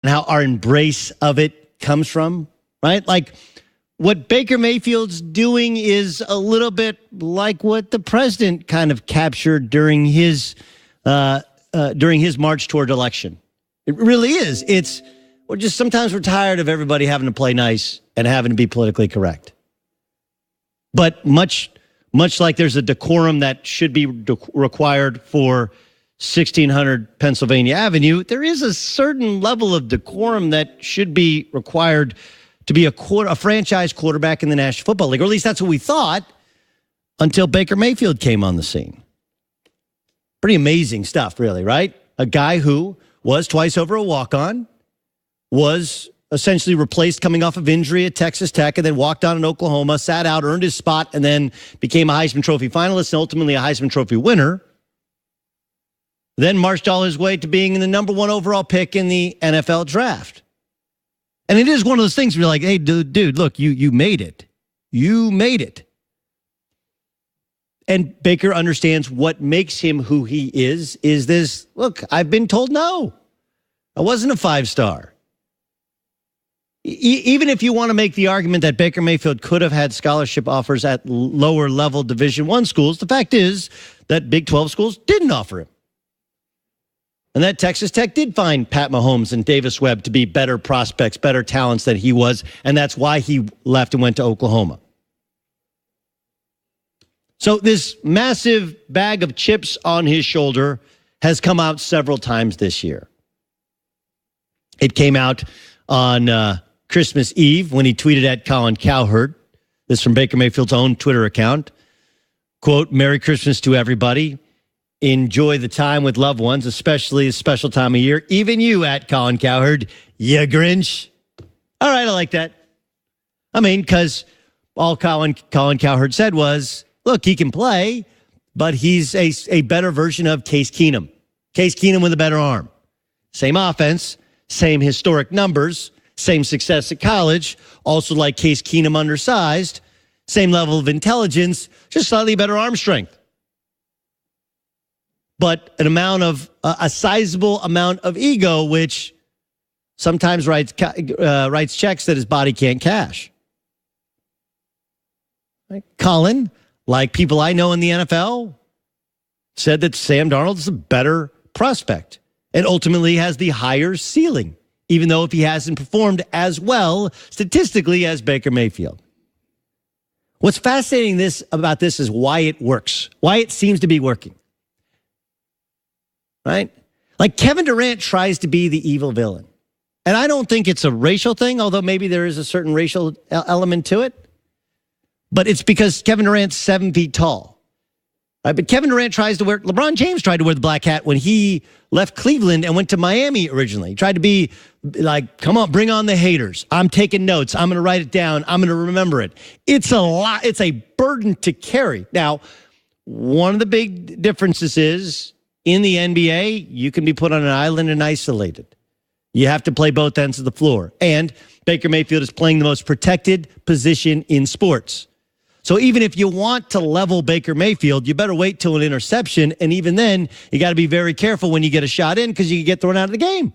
and how our embrace of it comes from, right? Like what Baker Mayfield's doing is a little bit like what the president kind of captured during his march toward election. It really is. Sometimes we're tired of everybody having to play nice and having to be politically correct. But much like there's a decorum that should be required for 1600 Pennsylvania Avenue, there is a certain level of decorum that should be required to be a franchise quarterback in the National Football League, or at least that's what we thought until Baker Mayfield came on the scene. Pretty amazing stuff, really, right? A guy who was twice over a walk-on, was essentially replaced coming off of injury at Texas Tech, and then walked on in Oklahoma, sat out, earned his spot, and then became a Heisman Trophy finalist and ultimately a Heisman Trophy winner. Then marched all his way to being the number 1 overall pick in the NFL draft. And it is one of those things where you're like, hey, dude, look, you made it. You made it. And Baker understands what makes him who he is this, look, I've been told no. I wasn't a 5-star. Even if you want to make the argument that Baker Mayfield could have had scholarship offers at lower level Division I schools, the fact is that Big 12 schools didn't offer him. And that Texas Tech did find Pat Mahomes and Davis Webb to be better prospects, better talents than he was, and that's why he left and went to Oklahoma. So this massive bag of chips on his shoulder has come out several times this year. It came out on Christmas Eve when he tweeted at Colin Cowherd. This from Baker Mayfield's own Twitter account. Quote, "Merry Christmas to everybody. Enjoy the time with loved ones, especially a special time of year. Even you at Colin Cowherd, you Grinch." All right, I like that. I mean, because all Colin Cowherd said was, look, he can play, but he's a better version of Case Keenum. Case Keenum with a better arm. Same offense, same historic numbers, same success at college, also like Case Keenum undersized, same level of intelligence, just slightly better arm strength. But a sizable amount of ego, which sometimes writes checks that his body can't cash. Right? Colin, like people I know in the NFL, said that Sam Darnold is a better prospect and ultimately has the higher ceiling, even though if he hasn't performed as well statistically as Baker Mayfield. What's fascinating about this is why it works, why it seems to be working. Right? Like Kevin Durant tries to be the evil villain. And I don't think it's a racial thing, although maybe there is a certain racial element to it. But it's because Kevin Durant's 7 feet tall. Right? But Kevin Durant LeBron James tried to wear the black hat when he left Cleveland and went to Miami originally. He tried to be like, come on, bring on the haters. I'm taking notes. I'm going to write it down. I'm going to remember it. It's a lot. It's a burden to carry. Now, one of the big differences is in the NBA, you can be put on an island and isolated. You have to play both ends of the floor. And Baker Mayfield is playing the most protected position in sports. So even if you want to level Baker Mayfield, you better wait till an interception. And even then, you got to be very careful when you get a shot in because you can get thrown out of the game.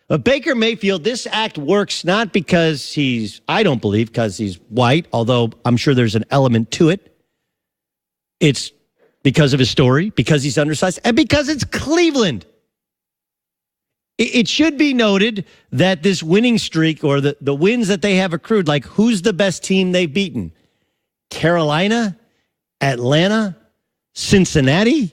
But Baker Mayfield, this act works not because I don't believe because he's white, although I'm sure there's an element to it. It's because of his story, because he's undersized, and because it's Cleveland. It should be noted that this winning streak or the wins that they have accrued, like who's the best team they've beaten? Carolina, Atlanta, Cincinnati.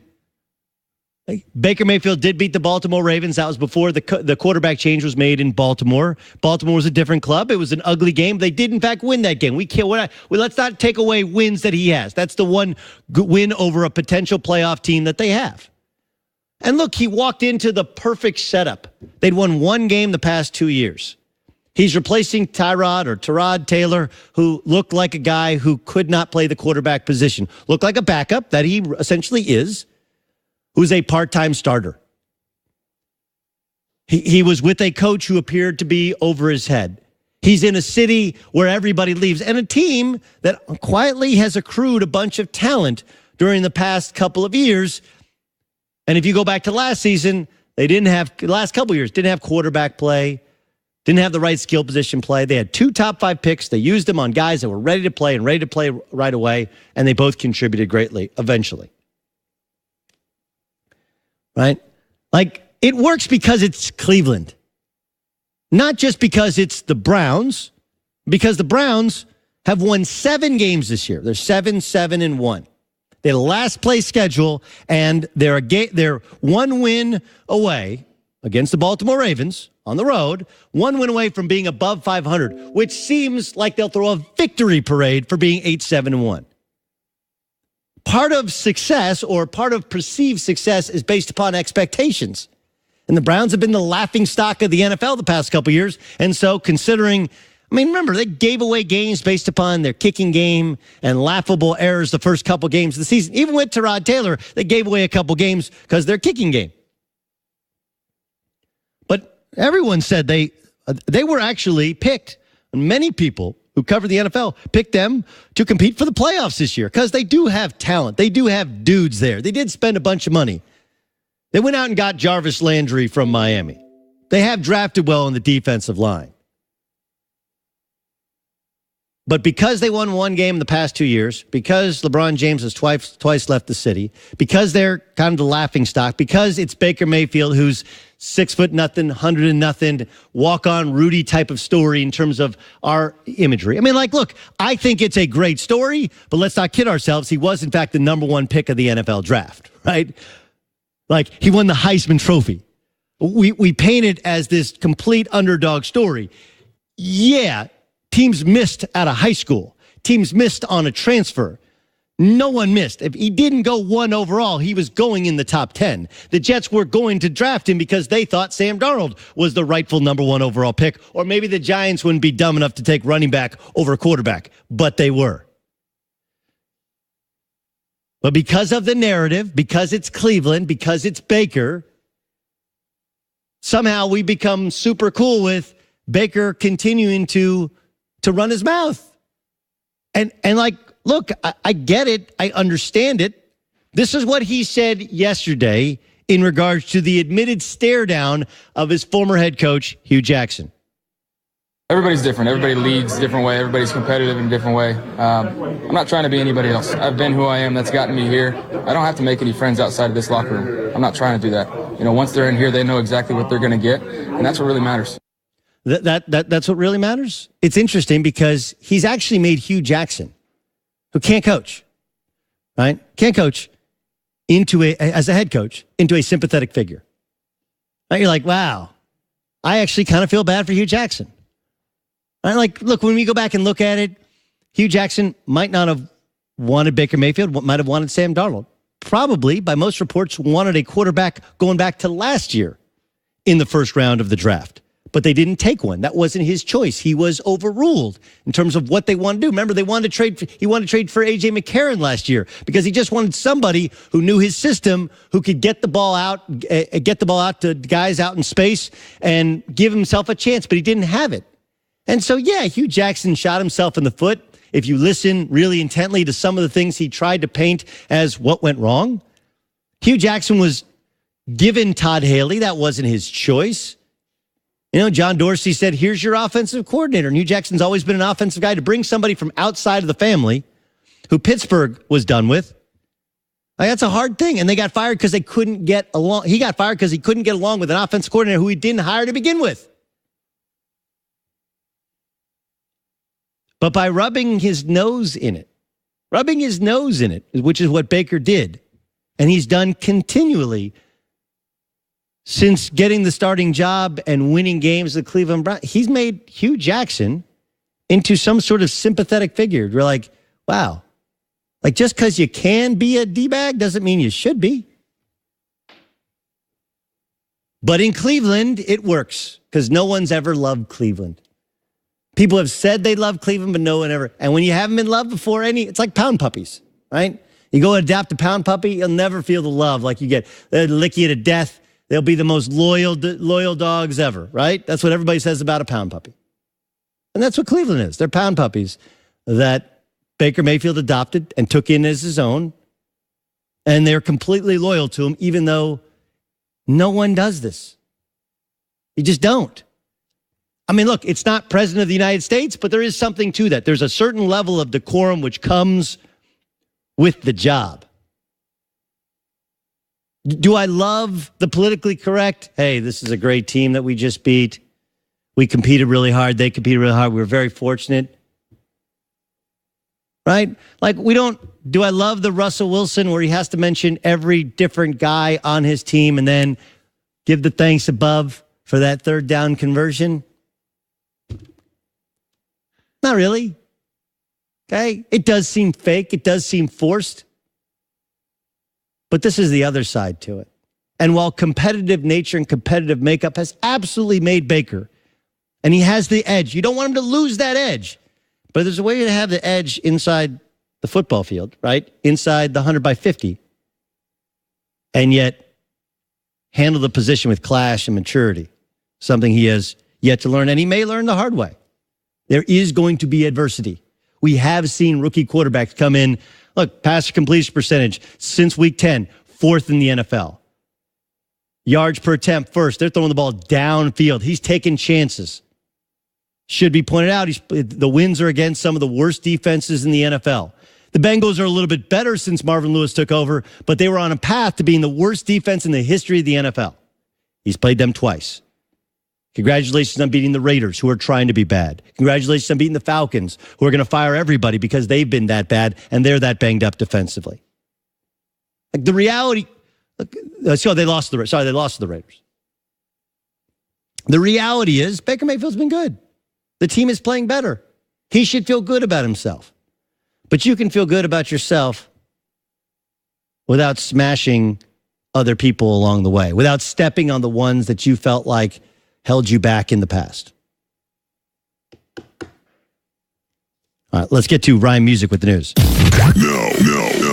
Baker Mayfield did beat the Baltimore Ravens. That was before the quarterback change was made in Baltimore. Baltimore was a different club. It was an ugly game. They did, in fact, win that game. Let's not take away wins that he has. That's the one win over a potential playoff team that they have. And look, he walked into the perfect setup. They'd won one game the past 2 years. He's replacing Tyrod Taylor, who looked like a guy who could not play the quarterback position. Looked like a backup, that he essentially is, who's a part-time starter. He was with a coach who appeared to be over his head. He's in a city where everybody leaves, and a team that quietly has accrued a bunch of talent during the past couple of years. And if you go back to last season, They didn't have, the last couple of years, didn't have quarterback play, didn't have the right skill position play. They had 2 top 5 picks. They used them on guys that were ready to play and ready to play right away, and they both contributed greatly eventually. Right? Like, it works because it's Cleveland. Not just because it's the Browns, because the Browns have won 7 games this year. They're 7-1. They had a last place schedule, and they're 1 win away against the Baltimore Ravens on the road, 1 win away from being above 500, which seems like they'll throw a victory parade for being 8-7-1. Part of success, or part of perceived success, is based upon expectations. And the Browns have been the laughingstock of the NFL the past couple of years. And so considering, I mean, remember, they gave away games based upon their kicking game and laughable errors the first couple games of the season. Even with Tyrod Taylor, they gave away a couple games because of their kicking game. But everyone said they were actually picked. Many people who cover the NFL picked them to compete for the playoffs this year because they do have talent. They do have dudes there. They did spend a bunch of money. They went out and got Jarvis Landry from Miami. They have drafted well on the defensive line. But because they won 1 game in the past 2 years, because LeBron James has twice left the city, because they're kind of the laughingstock, because it's Baker Mayfield, who's 6'0", 100 walk-on Rudy type of story in terms of our imagery. I mean, like, look, I think it's a great story, but let's not kid ourselves. He was, in fact, the number 1 pick of the NFL draft, right? Like, he won the Heisman Trophy. We paint it as this complete underdog story. Yeah, teams missed out of high school. Teams missed on a transfer. No one missed. If he didn't go 1 overall, he was going in the top 10. The Jets were going to draft him because they thought Sam Darnold was the rightful number 1 overall pick, or maybe the Giants wouldn't be dumb enough to take running back over a quarterback, but they were. But because of the narrative, because it's Cleveland, because it's Baker, somehow we become super cool with Baker continuing to run his mouth. And like, look, I get it. I understand it. This is what he said yesterday in regards to the admitted stare down of his former head coach, Hue Jackson. Everybody's different. Everybody leads a different way. Everybody's competitive in a different way. I'm not trying to be anybody else. I've been who I am. That's gotten me here. I don't have to make any friends outside of this locker room. I'm not trying to do that. You know, once they're in here, they know exactly what they're going to get, and that's what really matters. That's what really matters? It's interesting because he's actually made Hue Jackson, who can't coach, right? Can't coach, as a head coach, into a sympathetic figure. Right? You're like, wow, I actually kind of feel bad for Hue Jackson. Right? Like, look, when we go back and look at it, Hue Jackson might not have wanted Baker Mayfield, might have wanted Sam Darnold. Probably, by most reports, wanted a quarterback going back to last year in the first round of the draft. But they didn't take one. That wasn't his choice. He was overruled in terms of what they wanted to do. Remember, he wanted to trade for A.J. McCarron last year because he just wanted somebody who knew his system, who could get the ball out to guys out in space and give himself a chance, but he didn't have it. And so, yeah, Hue Jackson shot himself in the foot. If you listen really intently to some of the things he tried to paint as what went wrong, Hue Jackson was given Todd Haley. That wasn't his choice. You know, John Dorsey said, here's your offensive coordinator. And Hue Jackson's always been an offensive guy. To bring somebody from outside of the family who Pittsburgh was done with, like, that's a hard thing. And they got fired because they couldn't get along. He got fired because he couldn't get along with an offensive coordinator who he didn't hire to begin with. But by rubbing his nose in it, which is what Baker did, and he's done continually since getting the starting job and winning games with the Cleveland Browns, he's made Hue Jackson into some sort of sympathetic figure. We're like, wow, like, just because you can be a D-bag doesn't mean you should be. But in Cleveland, it works because no one's ever loved Cleveland. People have said they love Cleveland, but no one ever. And when you haven't been loved before, it's like pound puppies, right? You go adopt a pound puppy, you'll never feel the love like you get. They'll lick you to death. They'll be the most loyal dogs ever, right? That's what everybody says about a pound puppy. And that's what Cleveland is. They're pound puppies that Baker Mayfield adopted and took in as his own. And they're completely loyal to him, even though No one does this. You just don't. I mean, look, it's not President of the United States, but there is something to that. There's a certain level of decorum which comes with the job. Do I love the politically correct? Hey, this is a great team that we just beat. We competed really hard. They competed really hard. We were very fortunate. Right? Like, do I love the Russell Wilson where he has to mention every different guy on his team and then give the thanks above for that third down conversion? Not really. Okay? It does seem fake. It does seem forced. But this is the other side to it. And while competitive nature and competitive makeup has absolutely made Baker, and he has the edge, you don't want him to lose that edge. But there's a way to have the edge inside the football field, right? Inside the 100 by 50. And yet handle the position with class and maturity. Something he has yet to learn, and he may learn the hard way. There is going to be adversity. We have seen rookie quarterbacks come in. Look, passer completion percentage since week 10, fourth in the NFL. Yards per attempt, first. They're throwing the ball downfield. He's taking chances. Should be pointed out, the wins are against some of the worst defenses in the NFL. The Bengals are a little bit better since Marvin Lewis took over, but they were on a path to being the worst defense in the history of the NFL. He's played them twice. Congratulations on beating the Raiders, who are trying to be bad. Congratulations on beating the Falcons, who are going to fire everybody because they've been that bad and they're that banged up defensively. Like the reality, they lost to the Raiders. The reality is Baker Mayfield's been good. The team is playing better. He should feel good about himself. But you can feel good about yourself without smashing other people along the way, without stepping on the ones that you felt like held you back in the past. All right, let's get to Ryan Music with the news. No.